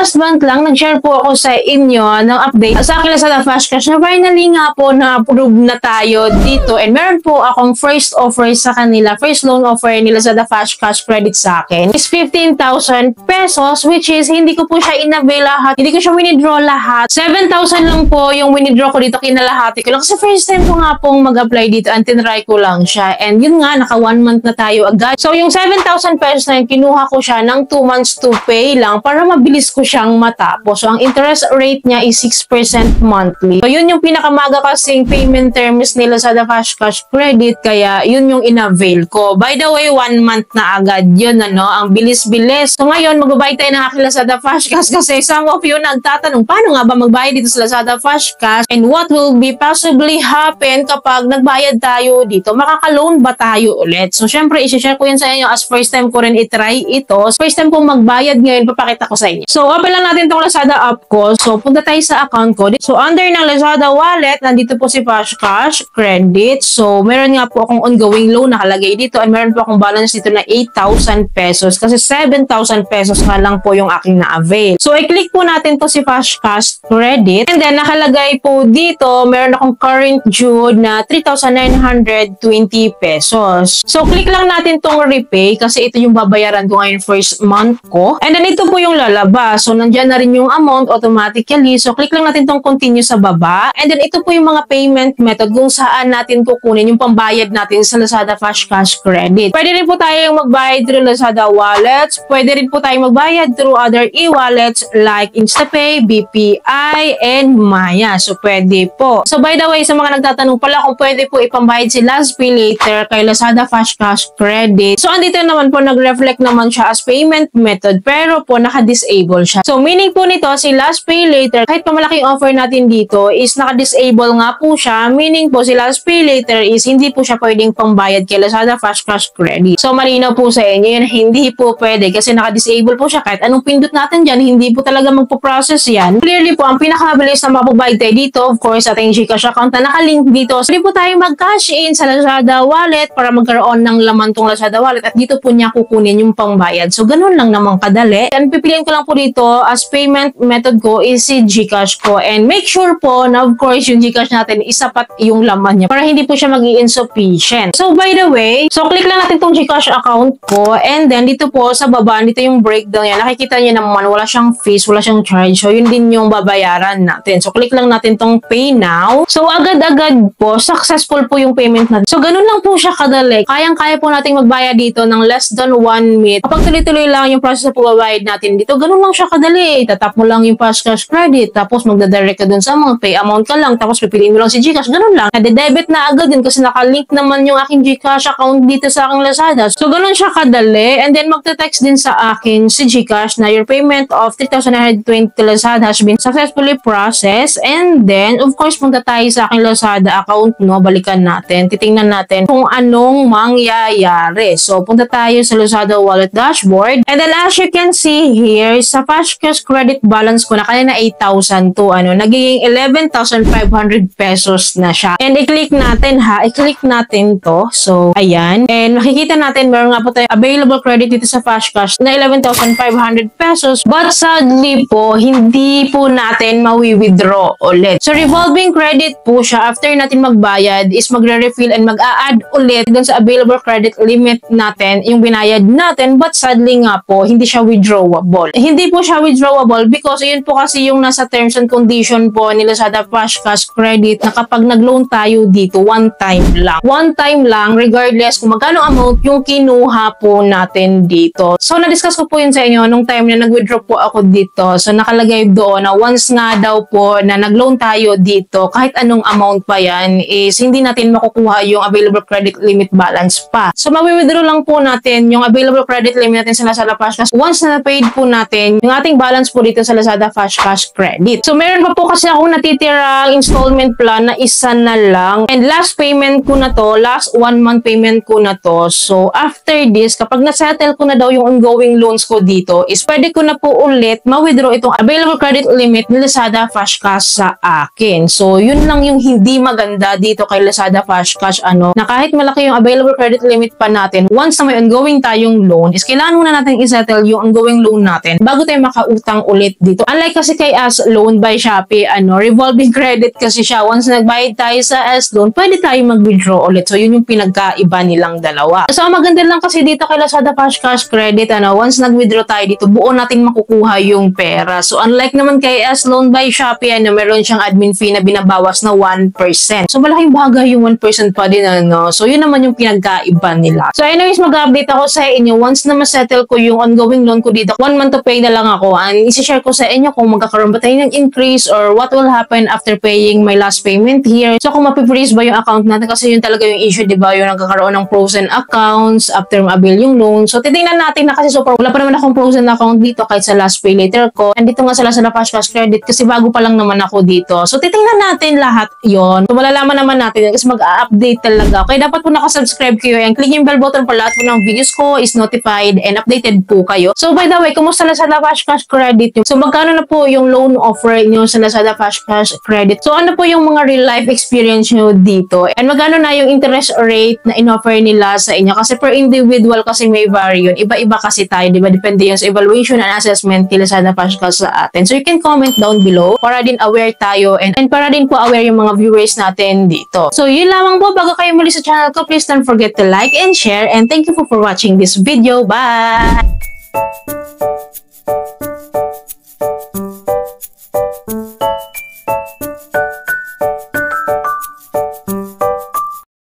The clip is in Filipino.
last month lang, nag-share po ako sa inyo ng update sa akin Lazada Flash Cash na finally nga po na-approve na tayo dito. And meron po akong first offer sa kanila, first loan offer ni Lazada Flash Cash credit sa akin is 15,000 pesos, which is hindi ko po siya in-avail lahat, hindi ko siya winidraw lahat. 7,000 lang po yung winidraw ko dito, kinalahati ko lang. Kasi first time ko nga pong mag-apply dito, and tinry ko lang siya. And yun nga, naka 1 month na tayo agad. So yung 7,000 pesos na yun, kinuha ko siya ng 2 months to pay lang para mabilis ko siyang matapos. So ang interest rate niya is 6% monthly. So yun yung pinakamaga kasing payment terms ni Lazada Flash Cash Credit, kaya yun yung in-avail ko. By the way, 1 month na agad yun, ano, ang bilis-bilis. So ngayon, magbabayad tayo ng aking Lazada Flash Cash kasi some of you nagtatanong, paano nga ba magbayad dito sa Lazada Flash Cash and what will be possibly happen kapag nagbayad tayo dito? Makaka-loan ba tayo ulit? So syempre, isi-share ko yan sa inyo as first time ko rin itry ito. First time kong magbayad ngayon, papakita ko sa inyo. So, open lang natin itong Lazada app ko. So, punta tayo sa account ko. So, under ng Lazada wallet, nandito po si Flash Cash Credit. So, meron nga po akong ongoing loan nakalagay dito and meron po akong balance dito na 8,000 pesos kasi 7,000 pesos nga lang po yung aking na-avail. So, i-click po natin to si Flash Cash Credit and then nakalagay po dito, meron akong current due na 3,920 pesos. So, click lang natin tong repay kasi ito yung babayaran ko ngayon first month ko. And then, ito po yung lalabas. So, nandyan na rin yung amount automatically. So, click lang natin tong continue sa baba. And then, ito po yung mga payment method kung saan natin kukunin yung pambayad natin sa Lazada Flash Cash Credit. Pwede rin po tayong magbayad through Lazada wallets. Pwede rin po tayong magbayad through other e-wallets like InstaPay, BPI, and Maya. So, pwede po. So, by the way, sa mga nagtatanong pala kung pwede po ipambayad si Last Pay Later kay Lazada Flash Cash Credit. So, andito naman po nag-reflect naman siya as payment method pero po naka-disable siya. So, meaning po nito, si Last Pay Later, kahit pa malaki yung offer natin dito, is naka-disable nga po siya. Meaning po, si Last Pay Later is hindi po siya pwedeng pambayad kay Lazada Flash Cash Credit. So, malinaw po sa inyo yun, hindi po pwede kasi naka-disable po siya. Kahit anong pindot natin dyan, hindi po talaga magpo-process yan. Clearly po, ang pinakamabilis na mapabayad tayo dito, of course, ating GCash account na nakalink dito. So, hindi po tayo mag-cash in sa Lazada wallet para magkaroon ng laman tong Lazada wallet at dito po niya kukunin yung pangbayad. So, ganun lang namang kadali. And pipiliin ko lang po dito as payment method ko is si GCash ko. And make sure po na of course yung GCash natin is sapat yung laman niya para hindi po siya mag-i-insufficient. So by the way, so click lang natin tong GCash account ko and then dito po sa baba, dito yung breakdown niya. Nakikita niyo naman wala siyang fees, wala siyang charge. So yun din yung babayaran natin. So click lang natin tong pay now. So agad-agad po, successful po yung payment natin. So ganun lang po siya kadali. Kayang-kaya po nating magbayad dito ng less than 1 minute. Kapag tuloy-tuloy lang yung process na pagbabayad natin dito, ganun lang siya kadali. Tatap mo lang yung Flash Cash Credit, tapos magdadirect ka dun sa mga pay amount ka lang, tapos pipiliin mo lang si GCash, ganun lang. Nade-debit na agad din kasi nakalink naman yung aking GCash account dito sa aking Lazada. So ganun siya kadali. And then magte-text din sa akin si GCash na your payment of 3,920 Lazada has been successfully processed. And then, of course, punta tayo sa aking Lazada account, no? Balikan natin. Titingnan natin kung anong mangyayari. So, punta tayo sa Lazada wallet dashboard. And then, as you can see here, sa Flash Cash Credit balance ko na kanina 8,000 to nagiging 11,500 pesos na siya. And i-click natin ha. I-click natin to. So, ayan. And makikita natin, meron nga po tayo available credit dito sa Flash Cash na 11,500 pesos. But sadly po, hindi po natin mawi-withdraw ulit. So, revolving credit po siya. After natin magbayad, is magre-refill and mag-a-add ulit dun sa available credit limit natin, yung binayad natin. But sadly nga po, hindi siya withdrawable. Hindi po siya withdrawable because yun po kasi yung nasa terms and condition po ni Lazada Flash Cash Credit na kapag nag-loan tayo dito, one time lang. One time lang, regardless kung magkano amount yung kinuha po natin dito. So, na-discuss ko po yun sa inyo nung time na nag-withdraw po ako dito. So, nakalagay doon na once nga daw po na nag-loan tayo dito, kahit anong amount pa yan, is hindi natin makukuha yung available credit limit balance pa. So, mawi-withdraw lang po natin yung available credit limit natin sa Lazada Flash Cash once na na-paid po natin yung ating balance po dito sa Lazada Flash Cash Credit. So, meron pa po kasi akong natitirang installment plan na isa na lang. And last payment ko na to, last 1 month payment ko na to. So, after this, kapag na-settle ko na daw yung ongoing loans ko dito, is pwede ko na po ulit ma-withdraw itong available credit limit ni Lazada Flash Cash sa akin. So, yun lang yung hindi maganda dito kay Lazada Flash Cash, na kahit malaki yung available credit limit pa natin, once na may ongoing tayong loan, is kailangan muna natin i-settle yung ongoing loan natin bago tayo makautang ulit dito. Unlike kasi kay As Loan by Shopee, revolving credit kasi siya. Once nagbayad tayo sa As Loan, pwede tayo mag-withdraw ulit. So, yun yung pinagkaiba nilang dalawa. So, ang maganda lang kasi dito kay Lazada Flash Cash Credit, once nag-withdraw tayo dito, buo natin makukuha yung pera. So, unlike naman kay As Loan by Shopee, meron siyang admin fee na binabawas na 1%. So, malaking bagay yung 1% pa din, So, yun naman yung pinagkaiba nila. So, anyways, mag-update ako sa inyo. Once na ma-settle ko yung ongoing loan ko dito, 1 month to pay na lang ako. And isi-share ko sa inyo kung magkakaroon ba tayo ng increase or what will happen after paying my last payment here. So, kung mapiprease ba yung account natin kasi yun talaga yung issue, di ba? Yung nagkakaroon ng frozen accounts after ma-avail yung loan. So, titingnan natin na kasi so far, wala pa naman akong frozen account dito kahit sa last pay later ko. And dito nga sa Lazada Flash Cash Credit kasi bago pa lang naman ako dito. So, titingnan natin lahat yon. So, malalaman naman natin kasi mag-update talaga. Kaya dapat po nakasubscribe kayo and click yung bell button para lahat po ng videos ko is notified and updated po kayo. So, by the way, kumusta Lazada Flash Cash Credit nyo? So, magkano na po yung loan offer nyo sa Lazada Flash Cash Credit? So, ano po yung mga real life experience nyo dito? And magkano na yung interest rate na in-offer nila sa inyo? Kasi per individual kasi may vary yun. Iba-iba kasi tayo, di ba? Depende yun sa evaluation and assessment ni Lazada Flash Cash sa atin. So, you can comment down below para din aware tayo and para din po aware yung mga viewers natin dito. So, yun lamang po. Bago kayo muli sa channel ko, please don't forget to like and share. And thank you for watching this video. Bye!